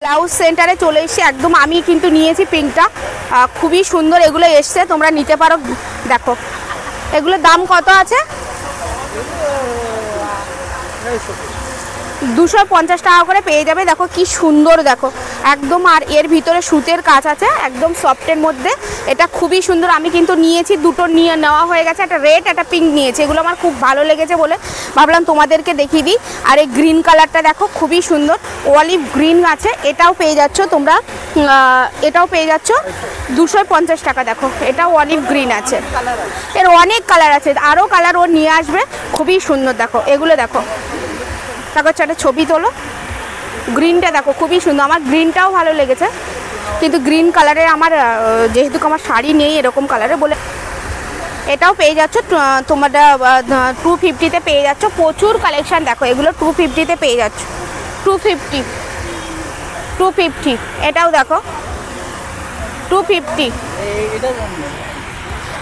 Blouse সেন্টারে চলে এসেছি একদম। আমি কিন্তু নিয়েছি পিঙ্কটা, খুবই সুন্দর এগুলো এসছে, তোমরা নিতে পারো। দেখো এগুলোর দাম কত আছে? 250 টাকা করে পেয়ে যাবে। দেখো কি সুন্দর, দেখো একদম। আর এর ভিতরে সুতের কাজ আছে একদম সফটের মধ্যে, এটা খুবই সুন্দর। আমি কিন্তু নিয়েছি, দুটো নেওয়া হয়ে গেছে, একটা রেড একটা পিঙ্ক নিয়েছি। এগুলো আমার খুব ভালো লেগেছে বলে ভাবলাম তোমাদেরকে দেখিয়ে দিই। আর এই গ্রিন কালারটা দেখো খুবই সুন্দর, অলিভ গ্রিন আছে, এটাও পেয়ে যাচ্ছ তোমরা। এটাও পেয়ে যাচ্ছ 250 টাকা। দেখো এটাও অলিভ গ্রিন আছে, এর অনেক কালার আছে, আরও কালার ও নিয়ে আসবে, খুবই সুন্দর। দেখো এগুলো দেখো, তারপর একটা ছবি তোলো। গ্রিনটা দেখো খুবই সুন্দর, আমার গ্রিনটাও ভালো লেগেছে, কিন্তু গ্রিন কালারের আমার যেহেতু আমার শাড়ি নেই এরকম কালারে বলে। এটাও পেয়ে যাচ্ছ তোমরা 250-তে পেয়ে যাচ্ছ। প্রচুর কালেকশান দেখো, এগুলো 250-তে পেয়ে যাচ্ছ। 250 এটাও দেখো 250।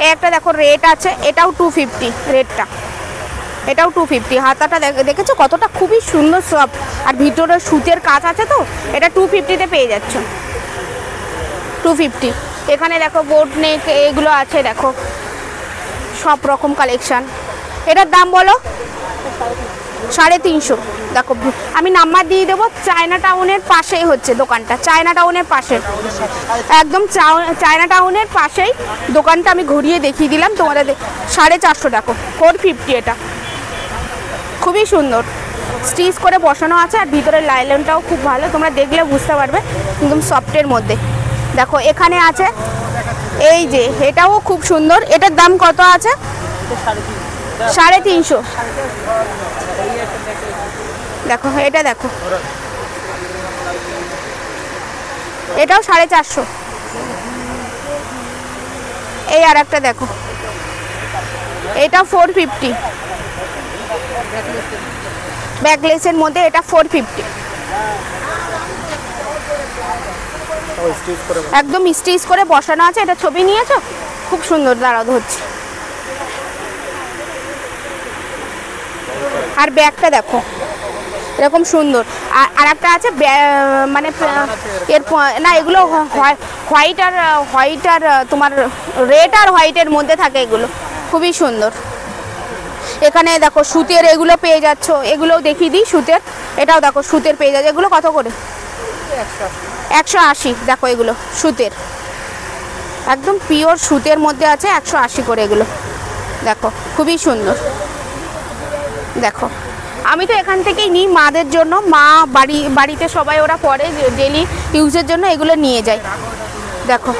এই একটা দেখো রেড আছে, এটাও 250, রেডটা এটাও 250। হাতাটা দেখেছো কতটা খুবই সুন্দর সফট, আর ভিতরে সুতের কাজ আছে, তো এটা 250-তে পেয়ে যাচ্ছ। 250। এখানে দেখো বোট নেক এগুলো আছে, দেখো সব রকম কালেকশান। এটার দাম বলো? 350। দেখো আমি নাম্বার দিয়ে দেবো, চায়না টাউনের পাশেই হচ্ছে দোকানটা, চায়না টাউনের পাশে, একদম চায়না টাউনের পাশেই দোকানটা। আমি ঘুরিয়ে দেখিয়ে দিলাম তোমাদের। 450 দেখো 450। এটা খুবই সুন্দর, স্টিচ করে বসানো আছে, আর ভিতরের লাইলনটাও খুব ভালো, তোমরা দেখলে বুঝতে পারবে, একদম সফটের মধ্যে। দেখো এখানে আছে এই যে, এটাও খুব সুন্দর। এটার দাম কত আছে? 350। দেখো এটা দেখো, এটাও 450। এই আর একটা দেখো, এটাও 450, ব্যাকলেসের মধ্যে, এটা 450। একদম স্টিচ করে বসানো আছে, এটা ছবি নিয়েছো, খুব সুন্দর, দাঁড়াও ধরছি। আর ব্যাগটা দেখো এরকম সুন্দর। আর একটা আছে মানে এর না, এগুলো হোয়াইট আর তোমার রেড আর হোয়াইটের মধ্যে থাকে, এগুলো খুবই সুন্দর। এখানে দেখো সুতের এগুলো পেয়ে যাচ্ছ, এগুলোও দেখিয়ে দিই সুতের। এটাও দেখো সুতের পেয়ে যাচ্ছে, এগুলো কত করে? 180। দেখো এগুলো সুতের, একদম পিওর সুতের মধ্যে আছে, 180 করে এগুলো। দেখো খুবই সুন্দর। দেখো আমি তো এখান থেকেই নিই মাদের জন্য, মা বাড়িতে সবাই ওরা পরে ডেলি ইউজের জন্য এগুলো নিয়ে যায়। দেখো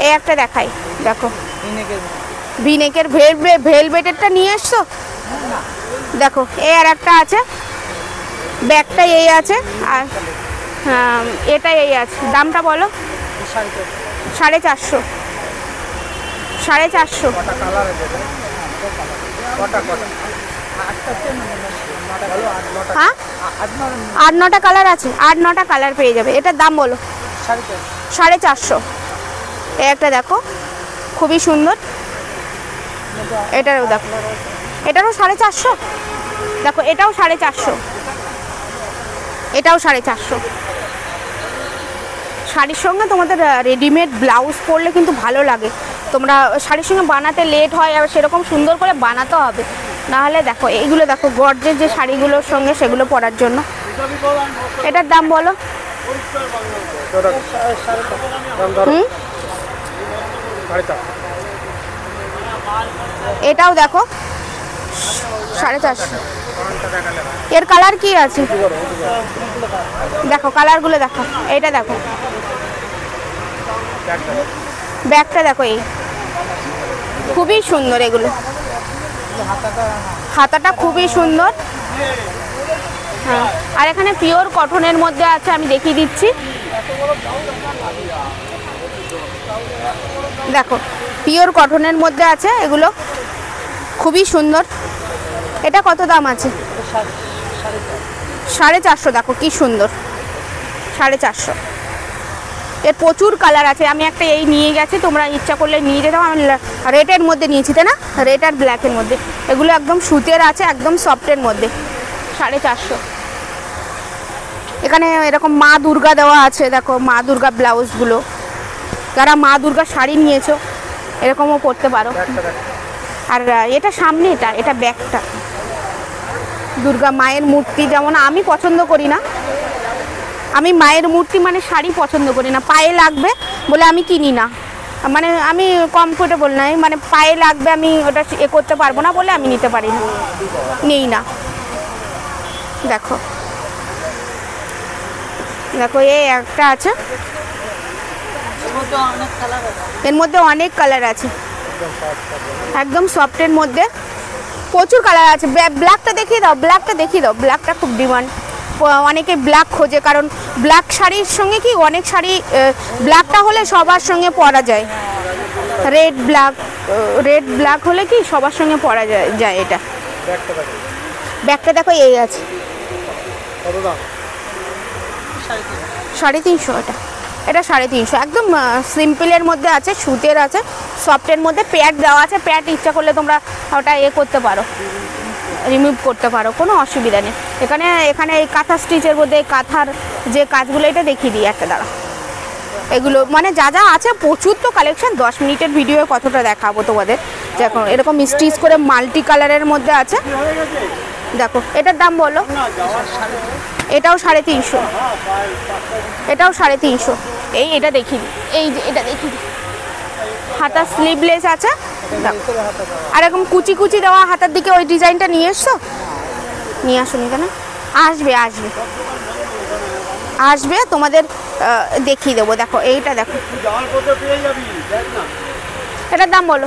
এই একটা দেখাই, দেখো ভিনেকের ভেলভেটেরটা নিয়ে এসছো। দেখো এই আর একটা আছে, ব্যাগটা এই আছে, আর এটা এই আছে। দামটা বলো? 450। 450। হ্যাঁ 8-9টা কালার আছে, 8-9টা কালার পেয়ে যাবে। এটার দাম বলো? 450। এই একটা দেখো খুবই সুন্দর, এটারও দেখো, এটারও 450। দেখো এটাও 450, এটাও 450। শাড়ির সঙ্গে তোমাদের রেডিমেড ব্লাউজ পরলে কিন্তু ভালো লাগে, তোমরা শাড়ির সঙ্গে বানাতে লেট হয়, আর সেরকম সুন্দর করে বানাতে হবে, নাহলে দেখো এইগুলো দেখো গর্জের যে শাড়িগুলোর সঙ্গে সেগুলো পরার জন্য। এটার দাম বলো? এটাও দেখো 450। এর কালার কি আছে দেখো, কালারগুলো দেখো। এইটা দেখো, ব্যাগটা দেখো, এই খুবই সুন্দর, এগুলো হাতাটা খুবই সুন্দর। হ্যাঁ, আর এখানে পিওর কটনের মধ্যে আছে, আমি দেখিয়ে দিচ্ছি। দেখো পিওর কটনের মধ্যে আছে, এগুলো খুবই সুন্দর। এটা কত দাম আছে? 450। দেখো কি সুন্দর, 450। এর প্রচুর কালার আছে, আমি একটা এই নিয়ে গেছি, তোমরা ইচ্ছা করলে নিয়ে যেতে পারো। আমি রেডের মধ্যে নিয়েছি, তাই না? রেড আর ব্ল্যাকের মধ্যে, এগুলো একদম সুতের আছে, একদম সফটের মধ্যে। 450। এখানে এরকম মা দুর্গা দেওয়া আছে, দেখো মা দুর্গা ব্লাউজগুলো, যারা মা দুর্গা শাড়ি নিয়েছো এরকমও পরতে পারো। আর এটা সামনে, এটা ব্যাকটা দুর্গা মায়ের মূর্তি, যেমন আমি পছন্দ করি না, আমি মায়ের মূর্তি মানে শাড়ি পছন্দ করি না, পায়ে লাগবে বলে আমি কিনি না, মানে আমি কমফোর্টেবল নাই, মানে পায়ে লাগবে আমি ওটা করতে পারবো না বলে আমি নিতে পারি না, নেই না। দেখো দেখো এই একটা আছে, এর মধ্যে অনেক কালার আছে, একদম সফটের মধ্যে প্রচুর কালার আছে। ব্ল্যাকটা দেখিয়ে দাও, ব্ল্যাকটা দেখিয়ে দাও, ব্ল্যাকটা খুব ডিমান্ড, অনেকে ব্ল্যাক খোঁজে, কারণ ব্ল্যাক শাড়ির সঙ্গে কি অনেক শাড়ি ব্ল্যাকটা হলে সবার সঙ্গে পরা যায়, রেড ব্ল্যাক হলে কি সবার সঙ্গে পরা যায়। এটা ব্যাগটা দেখো এই আছে 350, এটা 350, একদম সিম্পলের মধ্যে আছে, সুতের আছে, সফটের মধ্যে প্যাড দেওয়া আছে, প্যাড ইচ্ছা করলে তোমরা ওটা করতে পারো, রিমুভ করতে পারো, কোনো অসুবিধা নেই। এখানে এই কাঁথা স্টিচের মধ্যে কাঁথার যে কাজগুলো, এটা দেখিয়ে দিই একটা দাঁড়া, এগুলো মানে যা যা আছে প্রচুর তো কালেকশন, 10 মিনিটের ভিডিও কতটা দেখাবো তোমাদের। দেখো এরকম স্টিচ করে মাল্টি কালারের মধ্যে আছে, দেখো এটার দাম বলো। এটাও 350, এটাও 350। এটা দেখি, এই যে এটা দেখি, হাতা স্লিভলেস আছে, আর এরকম কুচি কুচি দেওয়া হাতার দিকে, ওই ডিজাইনটা নিয়ে এসছো, নিয়ে আসুন কেন, আসবে আসবে আসবে তোমাদের দেখিয়ে দেবো। দেখো এইটা দেখো, এটার দাম বলো।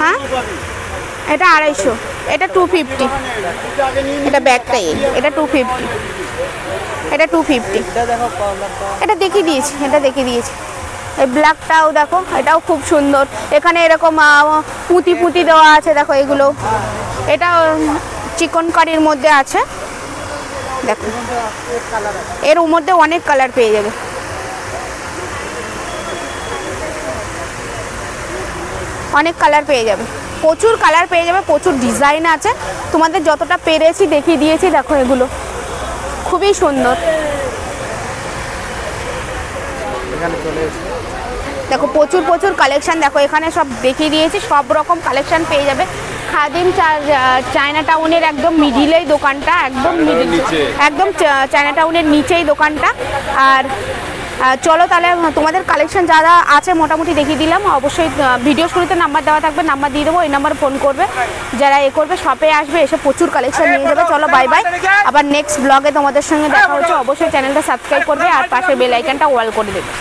হ্যাঁ এটা 250, এটা 250, এটা ব্যাগটাই, এটা 250, এটা 250, এটা দেখিয়ে দিয়েছি, এটা দেখিয়ে দিয়েছি। এই ব্ল্যাকটাও দেখো, এটাও খুব সুন্দর, এখানে এরকম পুঁতি পুঁতি দেওয়া আছে, দেখো এগুলো, এটা চিকনকারির মধ্যে আছে, দেখো এর মধ্যে অনেক কালার পেয়ে যাবে, অনেক কালার পেয়ে যাবে, প্রচুর কালার পেয়ে যাবে, প্রচুর ডিজাইন আছে, তোমাদের যতটা পেরেছি দেখিয়ে দিয়েছি। দেখো এগুলো খুবই সুন্দর, দেখো প্রচুর কালেকশন, দেখো এখানে সব দেখিয়ে দিয়েছি, সব রকম কালেকশন পেয়ে যাবে। খাদিম চায়না টাউনের একদম মিডিলেই দোকানটা, একদম চায়না টাউনের নিচেই দোকানটা। আর চলো তাহলে তোমাদের কালেকশন যারা আছে মোটামুটি দেখিয়ে দিলাম। অবশ্যই ভিডিও শুরুতে নাম্বার দেওয়া থাকবে, নাম্বার দিয়ে দেবো, এই নাম্বার ফোন করবে, যারা করবে শপে আসবে, এসে প্রচুর কালেকশন নিয়ে যাবে। চলো বাই বাই, আবার নেক্সট ব্লগে তোমাদের সঙ্গে দেখা হচ্ছে। অবশ্যই চ্যানেলটা সাবস্ক্রাইব করবে আর পাশে বেল আইকনটা অল করে দেবে।